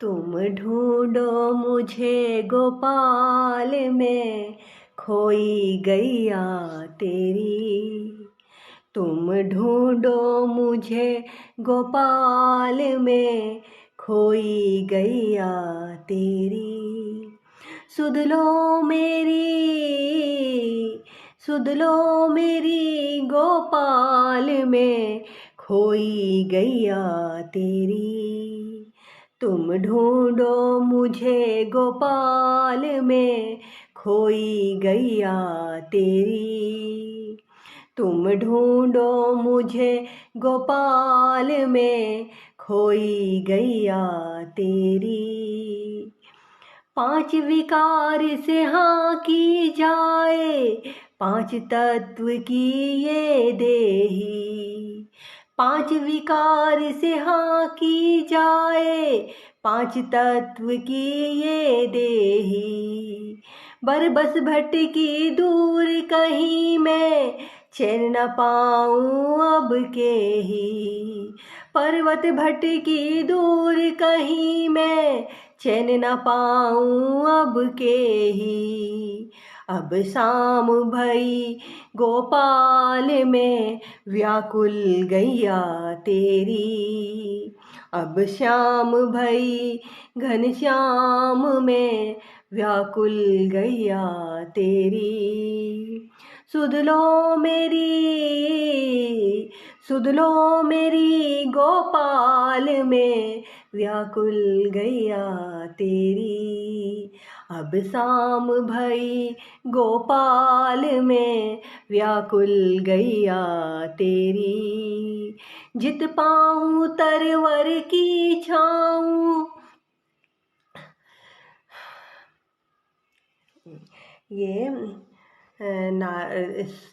तुम ढूंढो मुझे गोपाल में खोई गैया तेरी। तुम ढूंढो मुझे गोपाल में खोई गैया तेरी। सुध लो मेरी, सुध लो मेरी गोपाल में खोई गैया तेरी। तुम ढूंढो मुझे गोपाल में खोई गैया तेरी। तुम ढूंढो मुझे गोपाल में खोई गैया तेरी। पांच विकार से हाँ की जाए, पांच तत्व की ये देही। पांच विकार से हाँ की जाए, पांच तत्व की ये देही। बरबस भटकी दूर कहीं मैं, चैन न पाऊं अब के ही। पर्वत भटकी दूर कहीं मैं, चैन न पाऊं अब के ही। अब शाम भई गोपाल में व्याकुल गैया तेरी। अब श्याम भई घनश्याम में व्याकुल गैया तेरी। सुध लो मेरी, सुध लो मेरी गोपाल में व्याकुल गैया तेरी। अब शाम भई गोपाल में व्याकुल गैया तेरी। जित पाऊं तरवर की छाऊं, ये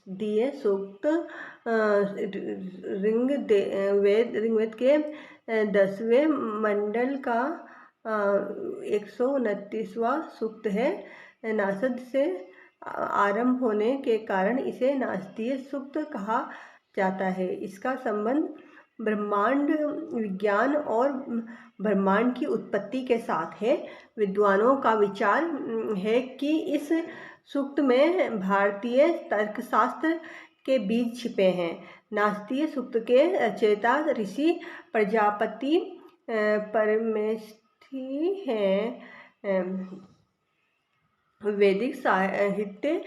दिए सूक्त ऋग्वेद के 10वें मंडल का 129वां सूक्त है। नासद से आरंभ होने के कारण इसे नासदीय सूक्त कहा जाता है। इसका संबंध ब्रह्मांड विज्ञान और ब्रह्मांड की उत्पत्ति के साथ है। विद्वानों का विचार है कि इस सूक्त में भारतीय तर्कशास्त्र के बीज छिपे हैं। नासदीय सूक्त के रचयिता ऋषि प्रजापति परमेष्ठी हैं। वैदिक साहित्य,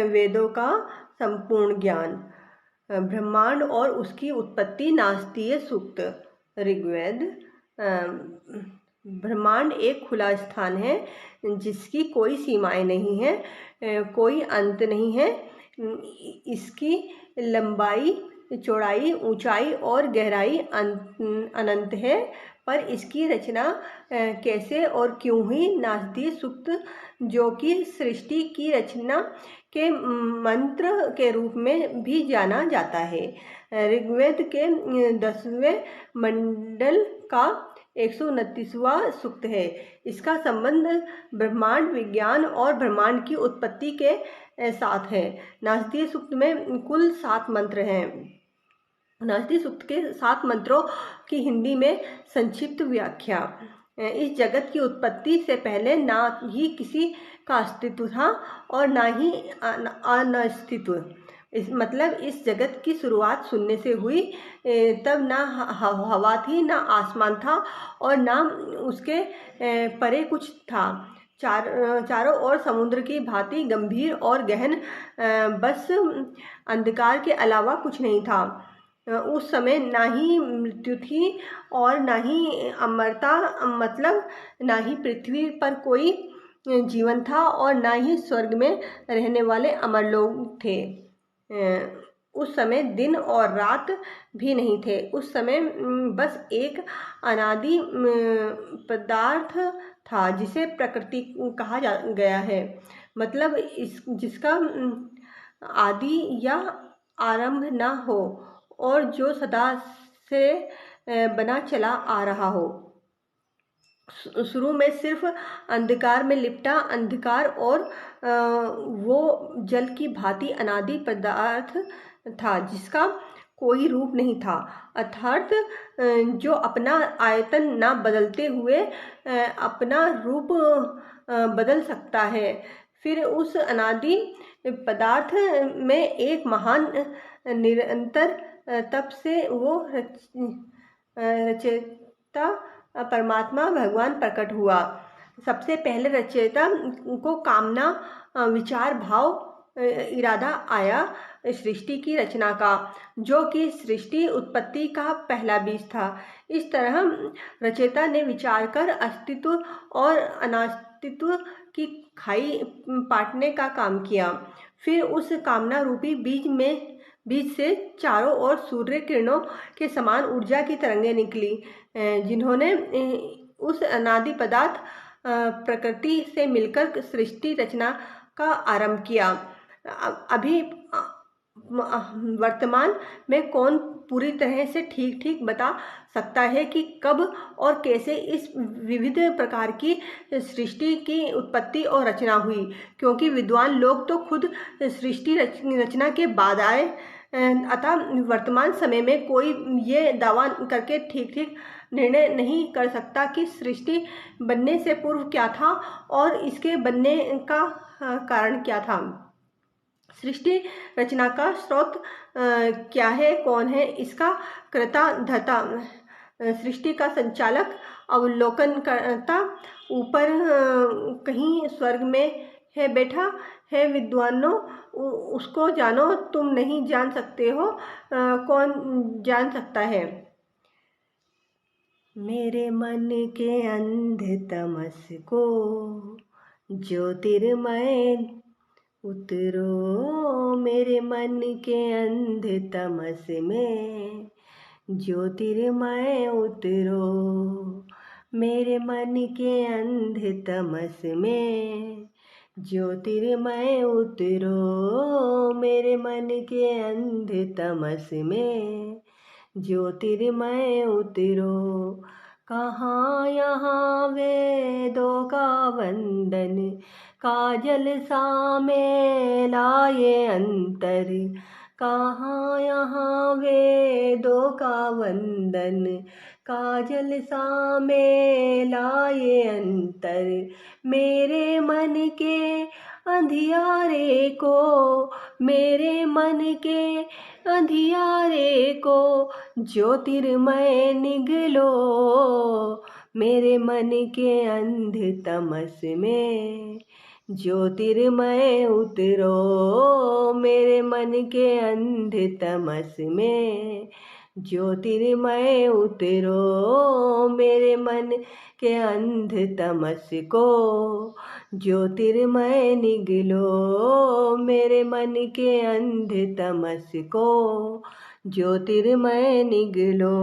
वेदों का संपूर्ण ज्ञान, ब्रह्मांड और उसकी उत्पत्ति। नासदीय सूक्त ऋग्वेद। ब्रह्मांड एक खुला स्थान है जिसकी कोई सीमाएं नहीं है, कोई अंत नहीं है। इसकी लंबाई, चौड़ाई, ऊंचाई और गहराई अनंत है, पर इसकी रचना कैसे और क्यों हुई। नासदीय सूक्त, जो कि सृष्टि की रचना के मंत्र के रूप में भी जाना जाता है, ऋग्वेद के 10वें मंडल का 129वां सूक्त है। इसका संबंध ब्रह्मांड विज्ञान और ब्रह्मांड की उत्पत्ति के साथ है। नासदीय सूक्त में कुल 7 मंत्र हैं। नासदीय सूक्त के 7 मंत्रों की हिंदी में संक्षिप्त व्याख्या। इस जगत की उत्पत्ति से पहले ना ही किसी का अस्तित्व था और ना ही अनस्तित्व। मतलब इस जगत की शुरुआत शून्य से हुई। तब ना हवा थी, ना आसमान था और ना उसके परे कुछ था। चारों ओर समुद्र की भांति गंभीर और गहन बस अंधकार के अलावा कुछ नहीं था। उस समय ना ही मृत्यु थी और ना ही अमरता, मतलब ना ही पृथ्वी पर कोई जीवन था और ना ही स्वर्ग में रहने वाले अमर लोग थे। उस समय दिन और रात भी नहीं थे। उस समय बस एक अनादि पदार्थ था जिसे प्रकृति कहा गया है। मतलब जिसका आदि या आरंभ न हो और जो सदा से बना चला आ रहा हो। शुरू में सिर्फ अंधकार में लिपटा अंधकार और वो जल की भांति अनादि पदार्थ था जिसका कोई रूप नहीं था, अर्थात जो अपना आयतन न बदलते हुए अपना रूप बदल सकता है। फिर उस अनादि पदार्थ में एक महान निरंतर तप से वो रचयिता परमात्मा भगवान प्रकट हुआ। सबसे पहले रचयिता को कामना विचार भाव इरादा आया सृष्टि की रचना का, जो कि सृष्टि उत्पत्ति का पहला बीज था। इस तरह रचयिता ने विचार कर अस्तित्व और अनास्तित्व की खाई पाटने का काम किया। फिर उस कामना रूपी बीज से चारों ओर सूर्य किरणों के समान ऊर्जा की तरंगें निकली, जिन्होंने उस अनादि पदार्थ प्रकृति से मिलकर सृष्टि रचना का आरंभ किया। अभी वर्तमान में कौन पूरी तरह से ठीक बता सकता है कि कब और कैसे इस विविध प्रकार की सृष्टि की उत्पत्ति और रचना हुई, क्योंकि विद्वान लोग तो खुद सृष्टि रचना के बाद आए। अतः वर्तमान समय में कोई ये दावा करके ठीक निर्णय नहीं कर सकता कि सृष्टि बनने से पूर्व क्या था और इसके बनने का कारण क्या था। सृष्टि रचना का स्रोत क्या है, कौन है इसका कर्ता धर्ता, सृष्टि का संचालक अवलोकन करता ऊपर कहीं स्वर्ग में है बैठा है। विद्वानों, उसको जानो, तुम नहीं जान सकते हो, कौन जान सकता है। मेरे मन के अंध तमस को ज्योतिर्मय उतरो, मेरे मन के अंध तमस में ज्योतिर्मय उतरो, मेरे मन के अंध तमस में ज्योतिर्मय उतरो, मेरे मन के अंध तमस में ज्योतिर्मय उतरो। कहाँ यहाँ वेदों का वंदन, काजल सा में लाए अंतर, कहाँ यहाँ वेदों का वंदन, काजल सा में लाए अंतर। मेरे मन के अंधियारे को, मेरे मन के अंधियारे को ज्योतिर्मय निगलो, मेरे मन के अंध तमस में ज्योतिर्मय उतरो, मेरे मन के अंध तमस में ज्योतिर्मय उतरो, मेरे मन के अंध तमस को ज्योतिर्मय निगलो, मेरे मन के अंध तमस को ज्योतिर्मय निगलो।